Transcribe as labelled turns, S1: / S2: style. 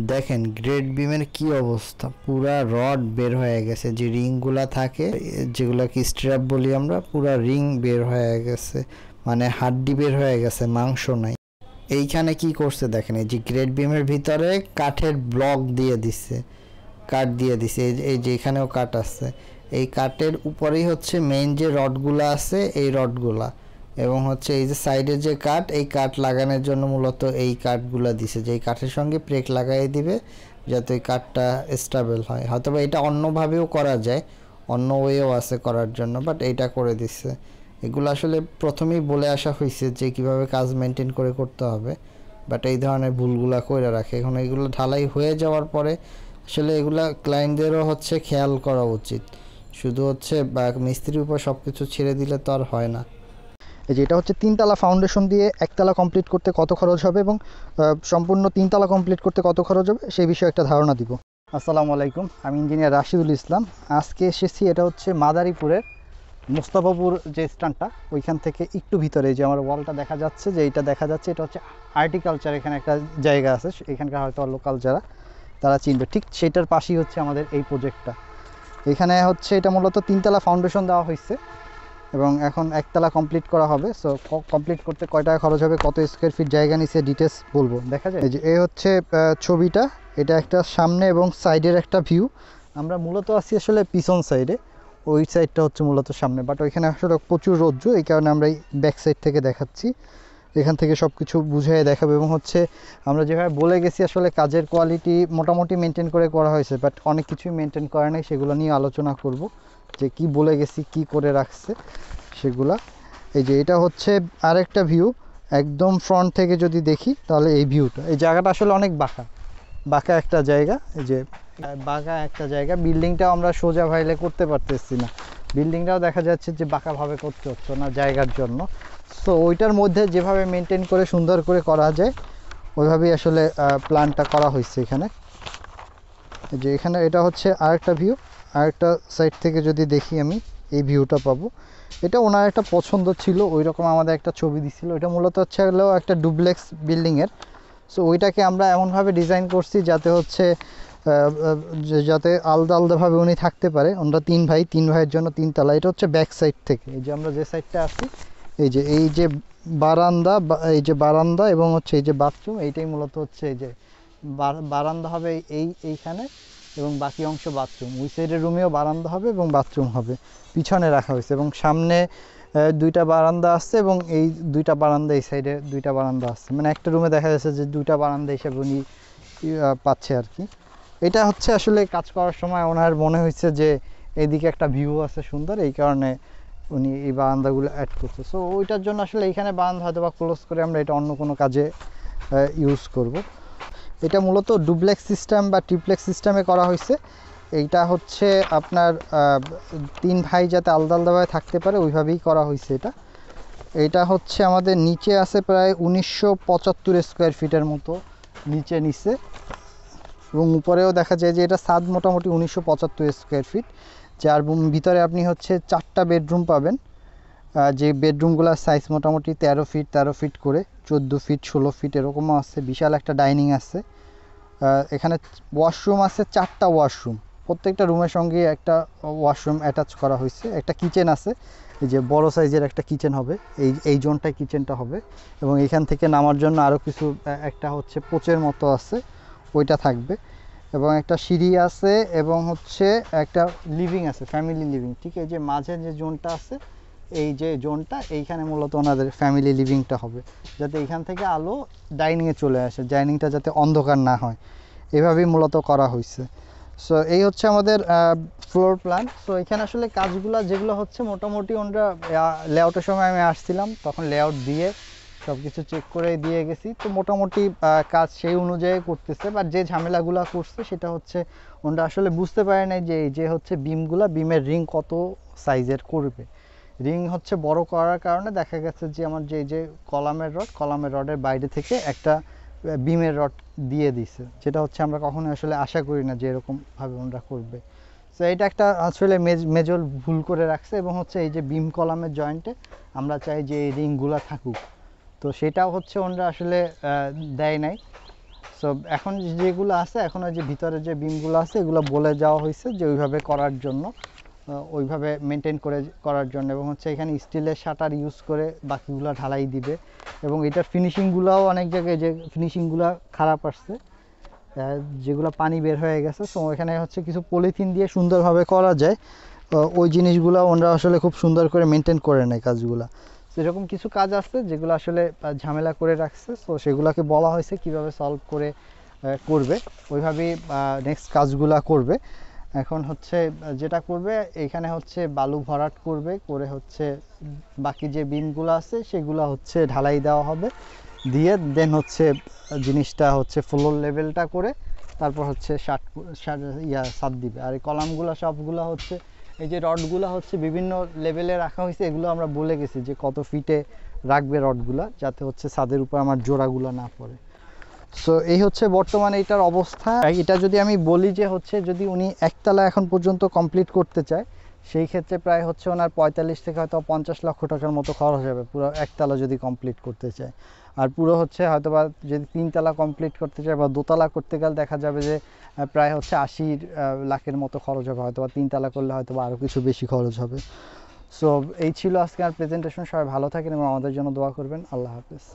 S1: দেখেন গ্রেড বিমের কি অবস্থা, পুরা রড বের হয়ে গেছে, যে রিংগুলা থাকে যেগুলোকে স্ট্র্যাপ বলি আমরা, পুরা রিং বের হয়ে গেছে, মানে হাড্ডি বের হয়ে গেছে, মাংস নাই। এইখানে কি করছে দেখেন, এই যে গ্রেড বিমের ভিতরে কাঠের ব্লক দিয়ে দিছে, কাঠ দিয়ে দিছে, এই যে এখানেও কাঠ আছে, এই কাঠের উপরেই হচ্ছে মেইন যে রডগুলা আছে এই রডগুলা, এবং হচ্ছে এই যে সাইডের যে কাঠ, এই কাঠ লাগানোর জন্য মূলত এই কাঠগুলা দিছে, যে এই কাঠের সঙ্গে ব্রেক লাগাই দিবে যাতে ওই কাঠটা স্টেবল হয়। হয়তো বা এটা অন্যভাবেও করা যায়, অন্য ওয়েও আছে করার জন্য, বাট এইটা করে দিচ্ছে। এগুলো আসলে প্রথমেই বলে আসা হয়েছে যে কিভাবে কাজ মেনটেন করে করতে হবে, বাট এই ধরনের ভুলগুলা করে রাখে। এখন এগুলো ঢালাই হয়ে যাওয়ার পরে আসলে এগুলা ক্লায়েন্টদেরও হচ্ছে খেয়াল করা উচিত, শুধু হচ্ছে বা মিস্ত্রির উপর সব কিছু ছেড়ে দিলে তো আর হয় না।
S2: এই যে এটা হচ্ছে 3তলা ফাউন্ডেশন দিয়ে 1তলা কমপ্লিট করতে কত খরচ হবে এবং সম্পূর্ণ 3তলা কমপ্লিট করতে কত খরচ হবে সেই বিষয়ে একটা ধারণা দিব। আসসালামু আলাইকুম, আমি ইঞ্জিনিয়ার রাশিদুল ইসলাম। আজকে এসেছি, এটা হচ্ছে মাদারীপুরের মোস্তাফাপুর যে স্ট্যান্ডটা, ওইখান থেকে একটু ভিতরে যে আমার ওয়ালটা দেখা যাচ্ছে, যে এইটা দেখা যাচ্ছে, এটা হচ্ছে আর্টিকালচার, এখানে একটা জায়গা আছে, এখানকার হয়তো লোকাল যারা তারা চিনবে, ঠিক সেটার পাশেই হচ্ছে আমাদের এই প্রজেক্টটা। এখানে হচ্ছে এটা মূলত 3তলা ফাউন্ডেশন দেওয়া হয়েছে এবং এখন 1তলা কমপ্লিট করা হবে। সো কমপ্লিট করতে কয় টাকা খরচ হবে, কত স্কোয়ার ফিট জায়গা নিচে ডিটেলস বলবো। দেখা যায় এই যে এই হচ্ছে ছবিটা, এটা একটা সামনে এবং সাইডের একটা ভিউ। আমরা মূলত আছি আসলে পিছন সাইডে, ওই সাইডটা হচ্ছে মূলত সামনে, বাট ওইখানে আসলে প্রচুর রৌদ্র, এই কারণে আমরা এই ব্যাক সাইড থেকে দেখাচ্ছি। এখান থেকে সব কিছু বুঝিয়ে দেখাবো এবং হচ্ছে আমরা যেভাবে বলে গেছি আসলে কাজের কোয়ালিটি মোটামুটি মেনটেন করে করা হয়েছে, বাট অনেক কিছুই মেনটেন করা নেই, সেগুলো নিয়ে আলোচনা করব যে কি বলে গেছি, কি করে রাখছে সেগুলা। এই যে এটা হচ্ছে আরেকটা ভিউ, একদম ফ্রন্ট থেকে যদি দেখি তাহলে এই ভিউটা, এই জায়গাটা আসলে অনেক বাঁকা বাঁকা একটা জায়গা, এই যে বাঁকা একটা জায়গা। বিল্ডিংটাও আমরা সোজা ভাইলে করতে পারতেছি না, বিল্ডিংটাও দেখা যাচ্ছে যে বাঁকাভাবে করতে হচ্ছে না জায়গার জন্য। সো ওইটার মধ্যে যেভাবে মেনটেন করে সুন্দর করে করা যায় ওইভাবেই আসলে প্ল্যানটা করা হয়েছে এখানে। যে এখানে এটা হচ্ছে আরেকটা ভিউ, আরেকটা সাইড থেকে যদি দেখি আমি এই ভিউটা পাবো। এটা ওনার একটা পছন্দ ছিল, ওই রকম আমাদের একটা ছবি দিছিল। এটা মূলত হচ্ছে হলো একটা ডুপ্লেক্স বিল্ডিংয়ের। সো ওইটাকে আমরা এমনভাবে ডিজাইন করছি যাতে হচ্ছে যাতে আলাদা আলাদাভাবে উনি থাকতে পারে। ওনারা 3 ভাই, 3 ভাইয়ের জন্য 3তলা। এটা হচ্ছে ব্যাক সাইড থেকে, এই যে আমরা যে সাইডটা আছি, এই যে বারান্দা, এই যে বারান্দা এবং হচ্ছে এই যে বাথরুম, এইটাই মূলত হচ্ছে এই যে বারান্দা হবে এইখানে, এবং বাকি অংশ বাথরুম। ওই সাইডের রুমেও বারান্দা হবে এবং বাথরুম হবে, পিছনে রাখা হয়েছে। এবং সামনে 2টা বারান্দা আসছে এবং এই 2টা বারান্দা, এই সাইডে 2টা বারান্দা আসছে, মানে একটা রুমে দেখা যাচ্ছে যে 2টা বারান্দা হিসেবে উনি পাচ্ছে আর কি। এটা হচ্ছে আসলে কাজ করার সময় ওনার মনে হয়েছে যে এইদিকে একটা ভিউ আছে সুন্দর, এই কারণে উনি এই বারান্দাগুলো অ্যাড করছে। সো ওইটার জন্য আসলে এইখানে বারান্দা হয়তো বা ক্লোজ করে আমরা এটা অন্য কোনো কাজে ইউজ করব। এটা মূলত ডুপ্লেক্স সিস্টেম বা ট্রিপ্লেক্স সিস্টেমে করা হয়েছে। এইটা হচ্ছে আপনার 3 ভাই যাতে আলাদা আলাদাভাবে থাকতে পারে ওইভাবেই করা হয়েছে এটা। এটা হচ্ছে আমাদের নিচে আছে প্রায় 1975 স্কোয়ার ফিটের মতো নিচে নিচে, এবং উপরেও দেখা যায় যে এটা ছাদ মোটামুটি 1975 স্কোয়ার ফিট, যার ভিতরে আপনি হচ্ছে 4টা বেডরুম পাবেন। যে বেডরুমগুলোর সাইজ মোটামুটি 13 ফিট 13 ফিট করে, 14 ফিট 16 ফিট এরকমও আছে। বিশাল একটা ডাইনিং আছে, এখানে ওয়াশরুম আছে 4টা ওয়াশরুম, প্রত্যেকটা রুমের সঙ্গে একটা ওয়াশরুম অ্যাটাচ করা হয়েছে। একটা কিচেন আছে, এই যে বড় সাইজের একটা কিচেন হবে, এই জোনটায় কিচেনটা হবে। এবং এখান থেকে নামার জন্য আরও কিছু একটা হচ্ছে পোচের মতো আছে, ওইটা থাকবে। এবং একটা সিঁড়ি আছে এবং হচ্ছে একটা লিভিং আছে, ফ্যামিলি লিভিং। ঠিক এই যে মাঝে যে জোনটা আছে, এই যে জোনটা, এইখানে মূলত ওনাদের ফ্যামিলি লিভিংটা হবে, যাতে এইখান থেকে আলো ডাইনিংয়ে চলে আসে, ডাইনিংটা যাতে অন্ধকার না হয়, এভাবেই মূলত করা হয়েছে। সো এই হচ্ছে আমাদের ফ্লোর প্ল্যান। সো এখানে আসলে কাজগুলো যেগুলো হচ্ছে মোটামুটি ওনারা লেআউটের সময় আমি আসছিলাম, তখন লেআউট দিয়ে সব কিছু চেক করে দিয়ে গেছি। তো মোটামুটি কাজ সেই অনুযায়ী করতেছে, বাট যে ঝামেলাগুলো করছে সেটা হচ্ছে ওনারা আসলে বুঝতে পারে নাই যে এই যে হচ্ছে বিমের রিং কত সাইজের করবে। রিং হচ্ছে বড় করার কারণে দেখা গেছে যে আমার যে কলামের রডের বাইরে থেকে একটা বিমের রড দিয়ে দিছে, যেটা হচ্ছে আমরা কখনো আসলে আশা করি না যে এরকমভাবে ওনারা করবে। সো এটা একটা আসলে মেজর ভুল করে রাখছে। এবং হচ্ছে এই যে বিম কলামের জয়েন্টে আমরা চাই যে এই রিংগুলো থাকুক, তো সেটাও হচ্ছে ওনারা আসলে দেয় নাই। সো এখন যেগুলো আছে, এখন যে ভিতরে যে বিমগুলো আছে এগুলো বলে যাওয়া হয়েছে যে ওইভাবে করার জন্য, ওইভাবে মেনটেন করার জন্য, এবং হচ্ছে এখানে স্টিলের শাটার ইউজ করে বাকিগুলো ঢালাই দিবে। এবং এটার ফিনিশিংগুলোও অনেক জায়গায় যে ফিনিশিংগুলো খারাপ আসছে, যেগুলো পানি বের হয়ে গেছে। সো এখানে হচ্ছে কিছু পলিথিন দিয়ে সুন্দরভাবে করা যায়, ওই জিনিসগুলো ওনারা আসলে খুব সুন্দর করে মেনটেন করে নেয় কাজগুলো। সেরকম কিছু কাজ আছে যেগুলো আসলে ঝামেলা করে রাখছে, সো সেগুলোকে বলা হয়েছে কিভাবে সলভ করে করবে, ওইভাবেই নেক্সট কাজগুলো করবে। এখন হচ্ছে যেটা করবে এখানে হচ্ছে বালু ভরাট করবে, করে হচ্ছে বাকি যে বিমগুলো আছে সেগুলো হচ্ছে ঢালাই দেওয়া হবে, দিয়ে দেন হচ্ছে জিনিসটা হচ্ছে ফ্লোর লেভেলটা করে তারপর হচ্ছে ছাদ দিবে। আর এই কলামগুলো সবগুলো হচ্ছে, এই যে রডগুলো হচ্ছে বিভিন্ন লেভেলে রাখা হয়েছে, এগুলো আমরা বলে গেছি যে কত ফিটে রাখবে রডগুলো, যাতে হচ্ছে ছাদের উপর আমার জোড়াগুলো না পড়ে। সো এই হচ্ছে বর্তমানে এটার অবস্থা। এটা যদি আমি বলি যে হচ্ছে যদি উনি একতলা এখন পর্যন্ত কমপ্লিট করতে চায়, সেই ক্ষেত্রে প্রায় হচ্ছে ওনার 45 থেকে হয়তো 50 লক্ষ টাকার মতো খরচ হবে পুরো একতলা যদি কমপ্লিট করতে চায়। আর পুরো হচ্ছে হয়তো বা যদি 3 তলা কমপ্লিট করতে চায় বা 2 তলা করতে গেলে দেখা যাবে যে প্রায় হচ্ছে 80 লাখের মতো খরচ হবে, হয়তো বা 3 তলা করলে হয়তো বা আরও কিছু বেশি খরচ হবে। সো এই ছিল আজকে আর প্রেজেন্টেশন। সবাই ভালো থাকেন এবং আমাদের জন্য দোয়া করবেন। আল্লাহ হাফেজ।